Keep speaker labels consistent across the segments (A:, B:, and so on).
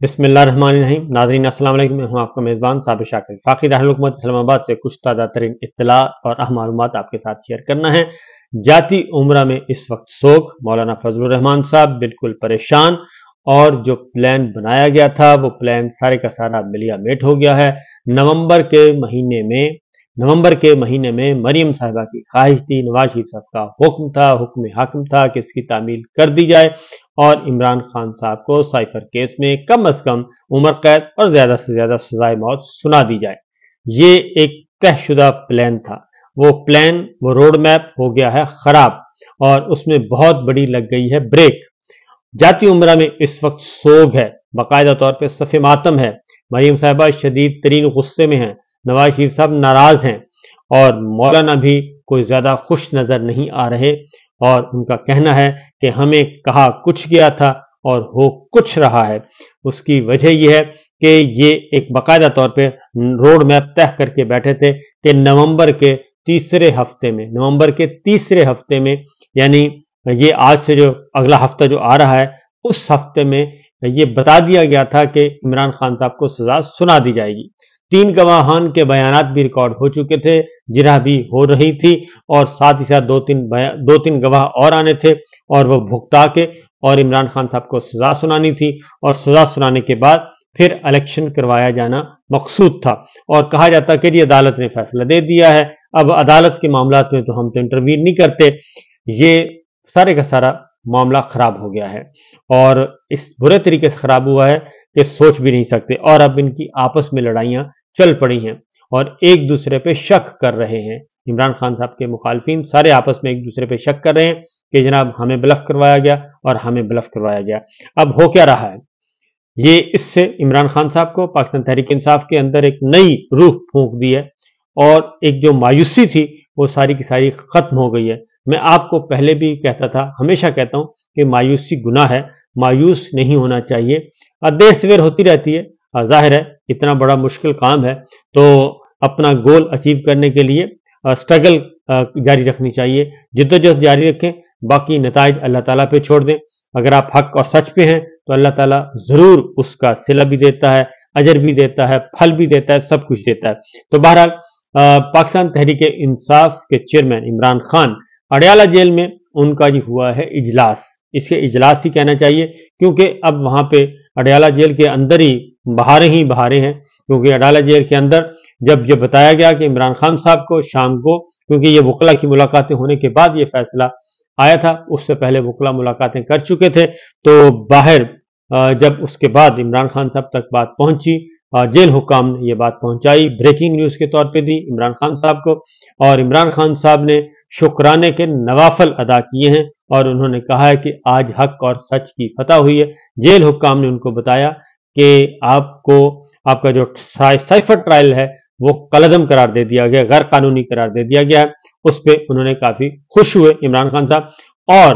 A: بسم اللہ الرحمن الرحیم. ناظرین السلام علیکم. میں ہوں آپ کا میزبان صابر شاکر. وفاقی دارالحکومت اسلام آباد سے کچھ تازہ ترین اطلاعات اور اہم معلومات آپ کے ساتھ شیئر کرنا ہے. جاتی عمرہ میں اس وقت سوگ. مولانا فضل الرحمان صاحب بالکل پریشان، اور جو پلان بنایا گیا تھا وہ پلان سارے کا سارا ملیا میٹ ہو گیا ہے. نومبر کے مہینے میں مریم صاحبہ کی خواہش تھی، نواز شریف صاحب کا حکم حاکم تھا کہ اس کی تعمیل کر دی جائے اور عمران خان صاحب کو سائفر کیس میں کم از کم عمر قید اور زیادہ سے زیادہ سزائے موت سنا دی جائے. یہ ایک طے شدہ پلان تھا. وہ روڈ میپ ہو گیا ہے خراب، اور اس میں بہت بڑی لگ گئی ہے بریک. جاتی عمرہ میں اس وقت سوگ ہے، باقاعدہ طور پہ صف ماتم ہے. مریم صاحبہ شدید ترین غصے میں ہیں، نواز شریف صاحب ناراض ہیں، اور مولانا بھی کوئی زیادہ خوش نظر نہیں آ رہے. اور ان کا کہنا ہے کہ ہمیں کہا کچھ گیا تھا اور ہو کچھ رہا ہے. اس کی وجہ یہ ہے کہ یہ ایک باقاعدہ طور پہ روڈ میپ طے کر کے بیٹھے تھے کہ نومبر کے تیسرے ہفتے میں یعنی یہ آج سے جو اگلا ہفتہ جو آ رہا ہے اس ہفتے میں یہ بتا دیا گیا تھا کہ عمران خان صاحب کو سزا سنا دی جائے گی. 3 گواہان کے بیانات بھی ریکارڈ ہو چکے تھے، جرح بھی ہو رہی تھی، اور ساتھ ہی ساتھ دو تین گواہ اور آنے تھے اور وہ بھگتا کے اور عمران خان صاحب کو سزا سنانی تھی. اور سزا سنانے کے بعد پھر الیکشن کروایا جانا مقصود تھا، اور کہا جاتا کہ یہ عدالت نے فیصلہ دے دیا ہے، اب عدالت کے معاملات میں تو ہم تو انٹروین نہیں کرتے. یہ سارے کا سارا معاملہ خراب ہو گیا ہے، اور اس برے طریقے سے خراب ہوا ہے کہ سوچ بھی نہیں سکتے. اور اب ان کی آپس میں لڑائیاں چل پڑی ہیں اور ایک دوسرے پہ شک کر رہے ہیں. عمران خان صاحب کے مخالفین سارے آپس میں ایک دوسرے پہ شک کر رہے ہیں کہ جناب ہمیں بلف کروایا گیا اور ہمیں بلف کروایا گیا. اب ہو کیا رہا ہے؟ یہ اس سے عمران خان صاحب کو پاکستان تحریک انصاف کے اندر ایک نئی روح پھونک دی ہے، اور ایک جو مایوسی تھی وہ ساری کی ساری ختم ہو گئی ہے. میں آپ کو پہلے بھی کہتا تھا، ہمیشہ کہتا ہوں کہ مایوسی گناہ ہے، مایوس نہیں ہونا چاہیے. دیر سویر ہوتی رہتی ہے، ظاہر ہے اتنا بڑا مشکل کام ہے تو اپنا گول اچیو کرنے کے لیے سٹرگل جاری رکھنی چاہیے، جدوجہد جاری رکھیں، باقی نتائج اللہ تعالیٰ پہ چھوڑ دیں. اگر آپ حق اور سچ پہ ہیں تو اللہ تعالیٰ ضرور اس کا صلہ بھی دیتا ہے، اجر بھی دیتا ہے، پھل بھی دیتا ہے، سب کچھ دیتا ہے. تو بہرحال پاکستان تحریک انصاف کے چیئرمین عمران خان اڈیالہ جیل میں ان کا یہ ہوا ہے اجلاس. اس کے اجلاس ہی کہنا چاہیے، کیونکہ اب وہاں پہ اڈیالہ جیل کے اندر ہی بہاریں ہیں. کیونکہ اڈیالہ جیل کے اندر جب یہ بتایا گیا کہ عمران خان صاحب کو شام کو، کیونکہ یہ وکلا کی ملاقاتیں ہونے کے بعد یہ فیصلہ آیا تھا، اس سے پہلے وکلا ملاقاتیں کر چکے تھے، تو باہر جب اس کے بعد عمران خان صاحب تک بات پہنچی، جیل حکام نے یہ بات پہنچائی، بریکنگ نیوز کے طور پہ دی عمران خان صاحب کو، اور عمران خان صاحب نے شکرانے کے نوافل ادا کیے ہیں، اور انہوں نے کہا ہے کہ آج حق اور سچ کی فتح ہوئی ہے. جیل حکام نے ان کو بتایا کہ آپ کا جو سائفر ٹرائل ہے وہ کالعدم قرار دے دیا گیا، غیر قانونی قرار دے دیا گیا ہے. اس پہ انہوں نے کافی خوش ہوئے عمران خان صاحب. اور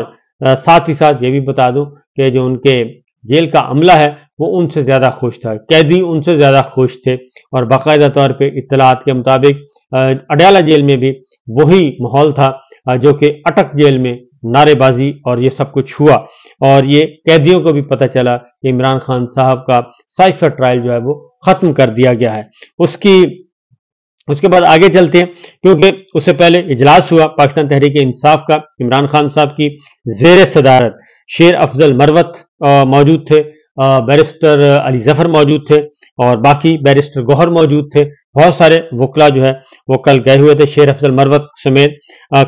A: ساتھ ہی ساتھ یہ بھی بتا دوں کہ جو ان کے جیل کا عملہ ہے وہ ان سے زیادہ خوش تھا، قیدی ان سے زیادہ خوش تھے. اور باقاعدہ طور پہ اطلاعات کے مطابق اڈیالہ جیل میں بھی وہی ماحول تھا جو کہ اٹک جیل میں نعرے بازی اور یہ سب کچھ ہوا. اور یہ قیدیوں کو بھی پتہ چلا کہ عمران خان صاحب کا سائفر ٹرائل جو ہے وہ ختم کر دیا گیا ہے. اس کے بعد آگے چلتے ہیں، کیونکہ اس سے پہلے اجلاس ہوا پاکستان تحریک انصاف کا. عمران خان صاحب کی زیر صدارت شیر افضل مروت موجود تھے، بیرسٹر علی ظفر موجود تھے، اور باقی بیرسٹر گوہر موجود تھے. بہت سارے وکلا جو ہے وہ کل گئے ہوئے تھے، شیر افضل مروت سمیت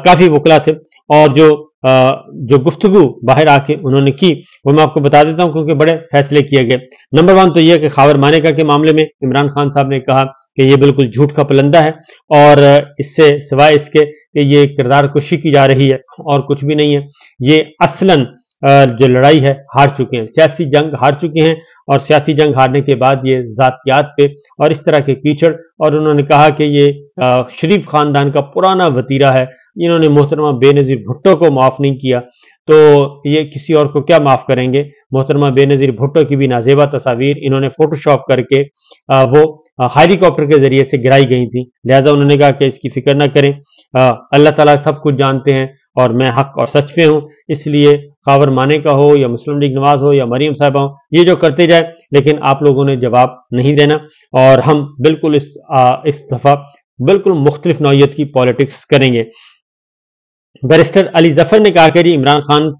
A: کافی وکلا تھے. اور جو گفتگو باہر آ کے انہوں نے کی وہ میں آپ کو بتا دیتا ہوں، کیونکہ بڑے فیصلے کیے گئے. نمبر 1 تو یہ کہ خاور مانیکا کے معاملے میں عمران خان صاحب نے کہا کہ یہ بالکل جھوٹ کا پلندہ ہے، اور اس سے سوائے اس کے کہ یہ کردار کشی کی جا رہی ہے اور کچھ بھی نہیں ہے. یہ اصلاً جو لڑائی ہے ہار چکے ہیں، سیاسی جنگ ہار چکے ہیں، اور سیاسی جنگ ہارنے کے بعد یہ ذاتیات پہ اور اس طرح کے کیچڑ. اور انہوں نے کہا کہ یہ شریف خاندان کا پرانا وتیرہ ہے، انہوں نے محترمہ بے نظیر بھٹو کو معاف نہیں کیا تو یہ کسی اور کو کیا معاف کریں گے. محترمہ بے نظیر بھٹو کی بھی نازیبہ تصاویر انہوں نے فوٹو شاپ کر کے وہ ہیلی کاپٹر کے ذریعے سے گرائی گئی تھی. لہٰذا انہوں نے کہا کہ اس کی فکر نہ کریں، اللہ تعالیٰ سب کچھ جانتے ہیں اور میں حق اور سچ پہ ہوں، اس لیے خاور مانے کا ہو یا مسلم لیگ نواز ہو یا مریم صاحبہ ہو، یہ جو کرتے جائے، لیکن آپ لوگوں نے جواب نہیں دینا، اور ہم بالکل اس دفعہ بالکل مختلف نوعیت کی پالیٹکس کریں گے۔ بیرسٹر علی ظفر نے کہا کہ جی عمران خان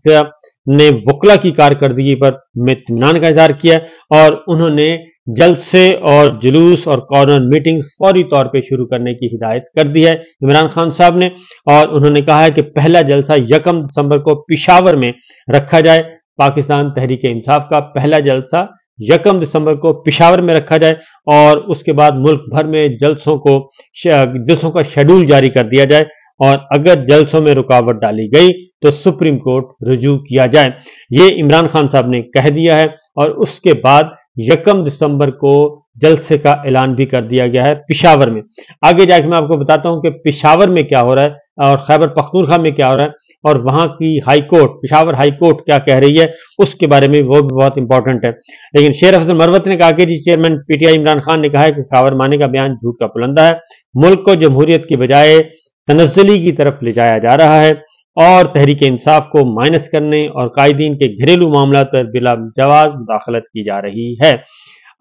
A: نے وکلا کی کارکردگی پر اطمینان کا اظہار کیا اور انہوں نے جلسے اور جلوس اور کارنر میٹنگز فوری طور پہ شروع کرنے کی ہدایت کر دی ہے عمران خان صاحب نے، اور انہوں نے کہا ہے کہ پہلا جلسہ 1 دسمبر کو پشاور میں رکھا جائے۔ پاکستان تحریک انصاف کا پہلا جلسہ 1 دسمبر کو پشاور میں رکھا جائے، اور اس کے بعد ملک بھر میں جلسوں کا شیڈول جاری کر دیا جائے، اور اگر جلسوں میں رکاوٹ ڈالی گئی تو سپریم کورٹ رجوع کیا جائے۔ یہ عمران خان صاحب نے کہہ دیا ہے، اور اس کے بعد 1 دسمبر کو جلسے کا اعلان بھی کر دیا گیا ہے پشاور میں۔ آگے جا کے میں آپ کو بتاتا ہوں کہ پشاور میں کیا ہو رہا ہے اور خیبر پختونخوا میں کیا ہو رہا ہے، اور وہاں کی high court, Peshawar high court کیا کہہ رہی ہے، اس کے بارے میں وہ بھی بہت امپورٹنٹ ہے۔ لیکن شیر افضل مروت نے کہا کہ جی chairman P T I Imran Khan نے کہا ہے کہ خاور مانے کا بیان جھوٹ کا پلندہ ہے، ملک کو جمہوریت کی بجائے تنزلی کی طرف لے جایا جا رہا ہے، اور تحریک انصاف کو مائنس کرنے اور قائدین کے گھریلو معاملات پر بلا جواز مداخلت کی جا رہی ہے۔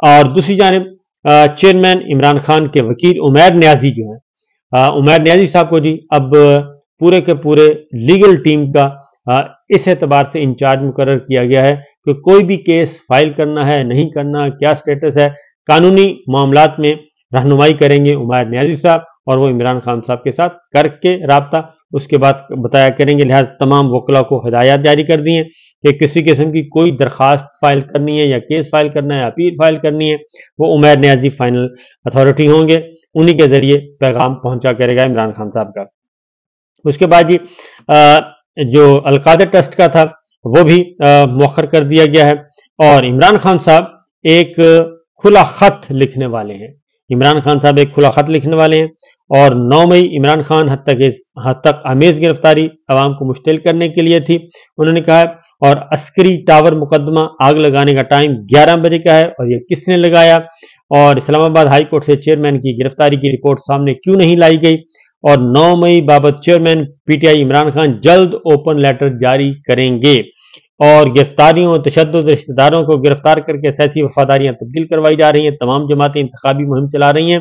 A: اور دوسری جانب چیئرمین عمران خان کے وکیل عمیر نیازی جو ہیں، عمیر نیازی صاحب کو جی اب پورے کے پورے لیگل ٹیم کا اس اعتبار سے انچارج مقرر کیا گیا ہے کہ کوئی بھی کیس فائل کرنا ہے نہیں کرنا، کیا سٹیٹس ہے، قانونی معاملات میں رہنمائی کریں گے عمیر نیازی صاحب، اور وہ عمران خان صاحب کے ساتھ کر کے رابطہ اس کے بعد بتایا کریں گے۔ لہٰذا تمام وکلا کو ہدایات جاری کر دی ہیں کہ کسی قسم کی کوئی درخواست فائل کرنی ہے یا کیس فائل کرنا ہے یا اپیل فائل کرنی ہے، وہ عمیر نیازی فائنل اتھارٹی ہوں گے، انہی کے ذریعے پیغام پہنچا کرے گا عمران خان صاحب کا۔ اس کے بعد جی جو القادر ٹرسٹ کا تھا وہ بھی مؤخر کر دیا گیا ہے، اور عمران خان صاحب ایک کھلا خط لکھنے والے ہیں۔ عمران خان صاحب ایک کھلا خط لکھنے والے ہیں، اور 9 مئی عمران خان حد تک آمیز گرفتاری عوام کو مشتعل کرنے کے لیے تھی، انہوں نے کہا ہے، اور عسکری ٹاور مقدمہ آگ لگانے کا ٹائم 11 بجے کا ہے، اور یہ کس نے لگایا، اور اسلام آباد ہائی کورٹ سے چیئرمین کی گرفتاری کی رپورٹ سامنے کیوں نہیں لائی گئی، اور 9 مئی بابت chairman P T I Imran Khan جلد اوپن لیٹر جاری کریں گے، اور گرفتاریوں اور تشدد رشتہ داروں کو گرفتار کر کے سیاسی وفاداریاں تبدیل کروائی جا رہی ہیں، تمام جماعتیں انتخابی مہم چلا رہی ہیں،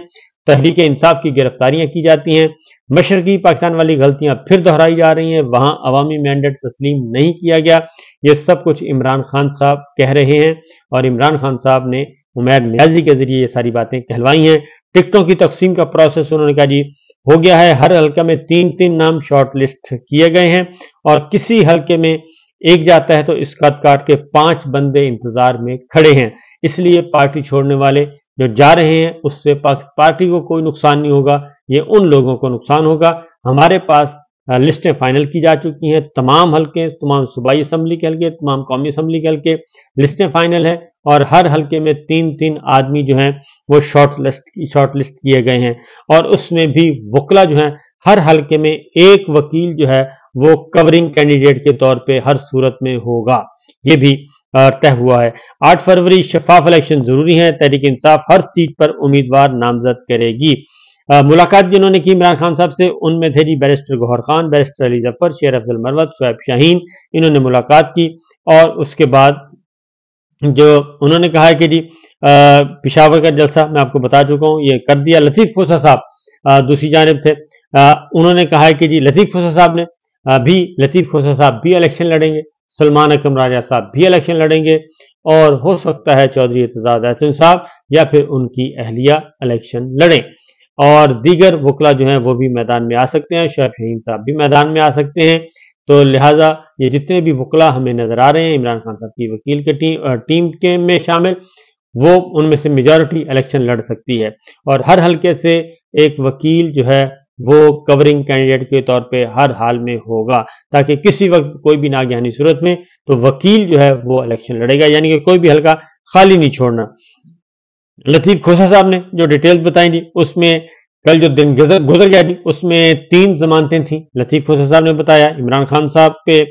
A: تحریک انصاف کی گرفتاریاں کی جاتی ہیں، مشرقی پاکستان والی غلطیاں پھر دہرائی جا رہی ہیں، وہاں عوامی مینڈیٹ تسلیم نہیں کیا گیا، یہ سب کچھ عمران خان صاحب کہہ رہے ہیں، اور عمران خان صاحب نے عمیر نیازی کے ذریعے یہ ساری باتیں کہلوائی ہیں۔ ٹکٹوں کی تقسیم کا پروسیس انہوں نے کہا جی ہو گیا ہے، ہر حلقہ میں 3 نام شارٹ لسٹ کیے گئے ہیں، اور کسی حلقے میں ایک جاتا ہے تو اس کا کاٹ کے 5 بندے انتظار میں کھڑے ہیں، اس لیے پارٹی چھوڑنے والے جو جا رہے ہیں اس سے پارٹی کو کوئی نقصان نہیں ہوگا، یہ ان لوگوں کو نقصان ہوگا۔ ہمارے پاس لسٹیں فائنل کی جا چکی ہیں، تمام حلقے، تمام صوبائی اسمبلی کے حلقے، تمام قومی اسمبلی کے حلقے لسٹیں فائنل ہیں، اور ہر حلقے میں 3 آدمی جو ہیں وہ شارٹ لسٹ کیے گئے ہیں، اور اس میں بھی وکلا جو ہیں ہر حلقے میں ایک وکیل جو ہے وہ کورنگ کینڈیڈیٹ کے طور پہ ہر صورت میں ہوگا، یہ بھی طے ہوا ہے۔ 8 فروری شفاف الیکشن ضروری ہے، تحریک انصاف ہر سیٹ پر امیدوار نامزد کرے گی۔ ملاقات جنہوں نے کی عمران خان صاحب سے، ان میں تھے جی بیرسٹر گوہر خان، بیرسٹر علی ظفر، شیر افضل مروت، شعیب شاہین، انہوں نے ملاقات کی، اور اس کے بعد جو انہوں نے کہا ہے کہ جی پشاور کا جلسہ میں آپ کو بتا چکا ہوں یہ کر دیا۔ لطیف کھوسہ صاحب دوسری جانب تھے، انہوں نے کہا ہے کہ جی لطیف کھوسہ صاحب بھی الیکشن لڑیں گے، سلمان اکرم راجہ صاحب بھی الیکشن لڑیں گے، اور ہو سکتا ہے چودھری اعتزاز احسن صاحب یا پھر ان کی اہلیہ الیکشن لڑیں، اور دیگر وکلا جو ہیں وہ بھی میدان میں آ سکتے ہیں، شعیب شاہین صاحب بھی میدان میں آ سکتے ہیں۔ تو لہٰذا یہ جتنے بھی وکلا ہمیں نظر آ رہے ہیں عمران خان صاحب کی وکیل کے ٹیم کے میں شامل، وہ ان میں سے میجورٹی الیکشن لڑ سکتی ہے، اور ہر حلقے سے ایک وکیل جو ہے وہ کورنگ کینڈیڈیٹ کے طور پہ ہر حال میں ہوگا، تاکہ کسی وقت کوئی بھی ناگہانی صورت میں تو وکیل جو ہے وہ الیکشن لڑے گا، یعنی کہ کوئی بھی حلقہ خالی نہیں چھوڑنا۔ لطیف کھوسہ صاحب نے جو ڈیٹیلز بتائیں جی، اس میں کل جو دن گزر گیا جی اس میں 3 ضمانتیں تھیں۔ لطیف کھوسہ صاحب نے بتایا عمران خان صاحب پہ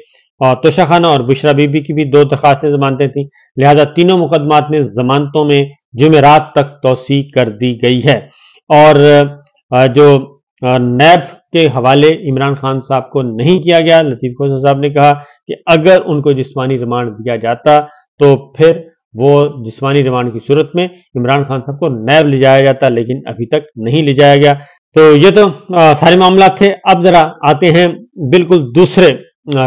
A: اور توشہ خانہ اور بشرا بی بی کی بھی 2 درخواستیں ضمانتیں تھیں، لہذا تینوں مقدمات میں ضمانتوں میں جمعرات تک توسیع کر دی گئی ہے، اور جو نیب کے حوالے عمران خان صاحب کو نہیں کیا گیا۔ لطیف کوسر صاحب نے کہا کہ اگر ان کو جسمانی ریمانڈ دیا جاتا تو پھر وہ جسمانی ریمانڈ کی صورت میں عمران خان صاحب کو نیب لے جایا جاتا، لیکن ابھی تک نہیں لے جایا گیا۔ تو یہ تو سارے معاملات تھے۔ اب ذرا آتے ہیں بالکل دوسرے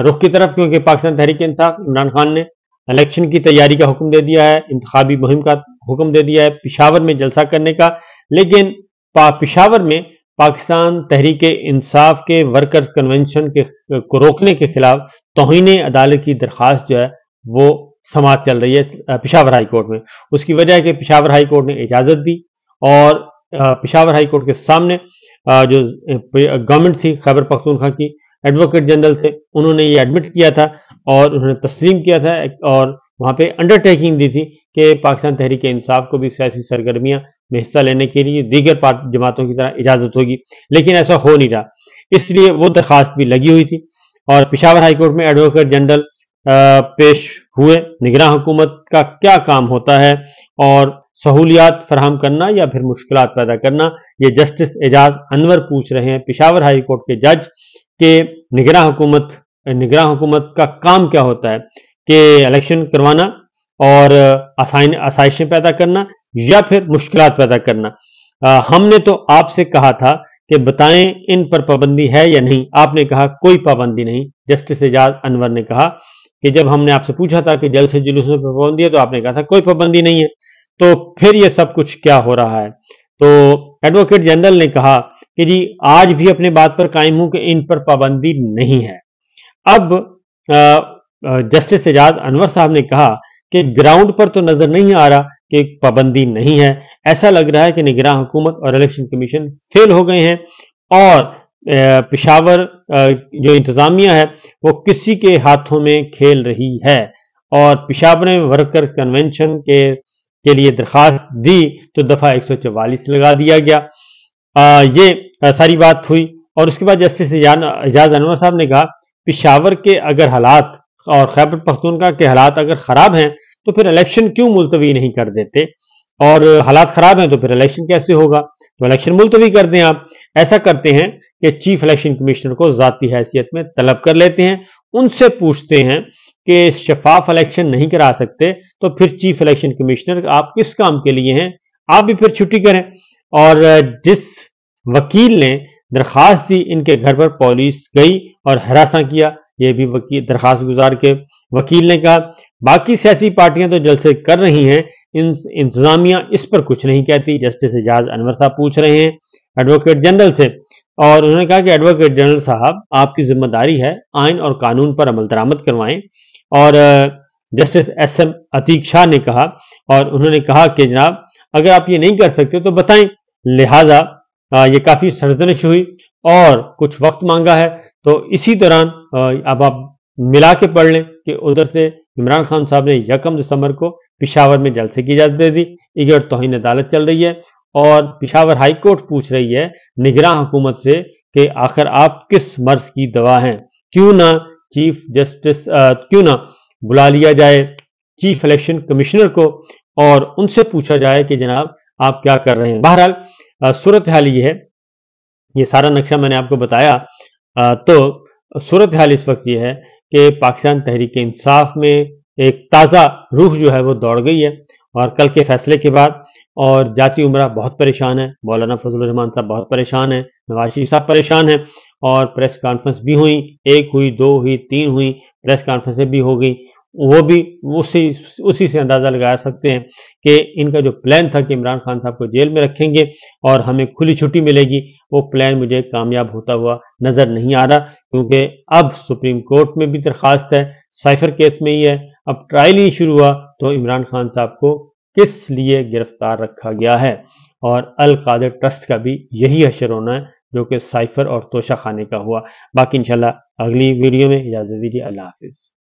A: رخ کی طرف، کیونکہ پاکستان تحریک انصاف عمران خان نے الیکشن کی تیاری کا حکم دے دیا ہے، انتخابی مہم کا حکم دے دیا ہے، پشاور میں جلسہ کرنے کا، لیکن پشاور میں پاکستان تحریک انصاف کے ورکرز کنونشن کو روکنے کے خلاف توہین عدالت کی درخواست جو ہے وہ سماعت چل رہی ہے پشاور ہائی کورٹ میں۔ اس کی وجہ ہے کہ پشاور ہائی کورٹ نے اجازت دی اور پشاور ہائی کورٹ کے سامنے جو گورنمنٹ تھی خیبر پختونخوا کی، ایڈوکیٹ جنرل تھے، انہوں نے یہ ایڈمٹ کیا تھا اور انہوں نے تسلیم کیا تھا اور وہاں پہ انڈر ٹیکنگ دی تھی کہ پاکستان تحریک انصاف کو بھی سیاسی سرگرمیاں میں حصہ لینے کے لیے دیگر جماعتوں کی طرح اجازت ہوگی، لیکن ایسا ہو نہیں رہا، اس لیے وہ درخواست بھی لگی ہوئی تھی اور پشاور ہائی کورٹ میں ایڈوکیٹ جنرل پیش ہوئے۔ نگراں حکومت کا کیا کام ہوتا ہے اور سہولیات فراہم کرنا یا پھر مشکلات پیدا کرنا، یہ جسٹس اعجاز انور پوچھ رہے ہیں پشاور ہائی کورٹ کے جج کہ نگراں حکومت کا کام کیا ہوتا ہے، کہ الیکشن کروانا اور آسائشیں پیدا کرنا یا پھر مشکلات پیدا کرنا۔ ہم نے تو آپ سے کہا تھا کہ بتائیں ان پر پابندی ہے یا نہیں، آپ نے کہا کوئی پابندی نہیں۔ جسٹس اعجاز انور نے کہا کہ جب ہم نے آپ سے پوچھا تھا کہ جلسے جلوسوں پر پابندی ہے تو آپ نے کہا تھا کوئی پابندی نہیں ہے، تو پھر یہ سب کچھ کیا ہو رہا ہے؟ تو ایڈوکیٹ جنرل نے کہا کہ جی آج بھی اپنے بات پر قائم ہوں کہ ان پر پابندی نہیں ہے۔ اب جسٹس اعجاز انور صاحب نے کہا کہ گراؤنڈ پر تو نظر نہیں آ رہا کہ پابندی نہیں ہے، ایسا لگ رہا ہے کہ نگراں حکومت اور الیکشن کمیشن فیل ہو گئے ہیں اور پشاور جو انتظامیہ ہے وہ کسی کے ہاتھوں میں کھیل رہی ہے، اور پشاور میں ورکر کنونشن کے لیے درخواست دی تو دفعہ 144 لگا دیا گیا۔ یہ ساری بات ہوئی اور اس کے بعد جسٹس اعجاز انور صاحب نے کہا پشاور کے اگر حالات اور خیبر پختونخوا کے حالات اگر خراب ہیں تو پھر الیکشن کیوں ملتوی نہیں کر دیتے، اور حالات خراب ہیں تو پھر الیکشن کیسے ہوگا؟ تو الیکشن ملتوی کر دیں۔ آپ ایسا کرتے ہیں کہ چیف الیکشن کمشنر کو ذاتی حیثیت میں طلب کر لیتے ہیں، ان سے پوچھتے ہیں کہ شفاف الیکشن نہیں کرا سکتے تو پھر چیف الیکشن کمشنر آپ کس کام کے لیے ہیں، آپ بھی پھر چھٹی کریں۔ اور جس وکیل نے درخواست دی ان کے گھر پر پولیس گئی اور ہراساں کیا، یہ بھی درخواست گزار کے وکیل نے کہا۔ باقی سیاسی پارٹیاں تو جلسے کر رہی ہیں، انتظامیہ اس پر کچھ نہیں کہتی۔ جسٹس اعجاز انور صاحب پوچھ رہے ہیں ایڈوکیٹ جنرل سے، اور انہوں نے کہا کہ ایڈوکیٹ جنرل صاحب آپ کی ذمہ داری ہے آئین اور قانون پر عمل درآمد کروائیں۔ اور جسٹس ایس ایم عتیق شاہ نے کہا، اور انہوں نے کہا کہ جناب اگر آپ یہ نہیں کر سکتے تو بتائیں، لہٰذا یہ کافی سرزنش ہوئی اور کچھ وقت مانگا ہے۔ تو اسی دوران اب آپ ملا کے پڑھ لیں کہ ادھر سے عمران خان صاحب نے 1 دسمبر کو پشاور میں جلسے کی اجازت دے دی، ادھر توہین عدالت چل رہی ہے اور پشاور ہائی کورٹ پوچھ رہی ہے نگراں حکومت سے کہ آخر آپ کس مرض کی دوا ہیں، کیوں نہ بلا لیا جائے چیف الیکشن کمشنر کو اور ان سے پوچھا جائے کہ جناب آپ کیا کر رہے ہیں۔ بہرحال صورتحال یہ ہے، یہ سارا نقشہ میں نے آپ کو بتایا۔ تو صورتحال اس وقت یہ ہے کہ پاکستان تحریک انصاف میں ایک تازہ روح جو ہے وہ دوڑ گئی ہے، اور کل کے فیصلے کے بعد اور جاتی عمرہ بہت پریشان ہے، مولانا فضل الرحمان صاحب بہت پریشان ہیں، نواز شریف صاحب پریشان ہیں، اور پریس کانفرنس بھی ہوئی، 1 ہوئی، 2 ہوئی، 3 ہوئی، پریس کانفرنسیں بھی ہو گئی۔ وہ بھی اسی سے اندازہ لگا سکتے ہیں کہ ان کا جو پلان تھا کہ عمران خان صاحب کو جیل میں رکھیں گے اور ہمیں کھلی چھٹی ملے گی، وہ پلان مجھے کامیاب ہوتا ہوا نظر نہیں آ رہا، کیونکہ اب سپریم کورٹ میں بھی درخواست ہے، سائفر کیس میں ہی ہے، اب ٹرائل ہی شروع ہوا، تو عمران خان صاحب کو کس لیے گرفتار رکھا گیا ہے؟ اور القادر ٹرسٹ کا بھی یہی حشر ہونا ہے جو کہ سائفر اور توشہ خانے کا ہوا۔ باقی انشاءاللہ اگلی ویڈیو میں اجازت دیجیے، اللہ حافظ۔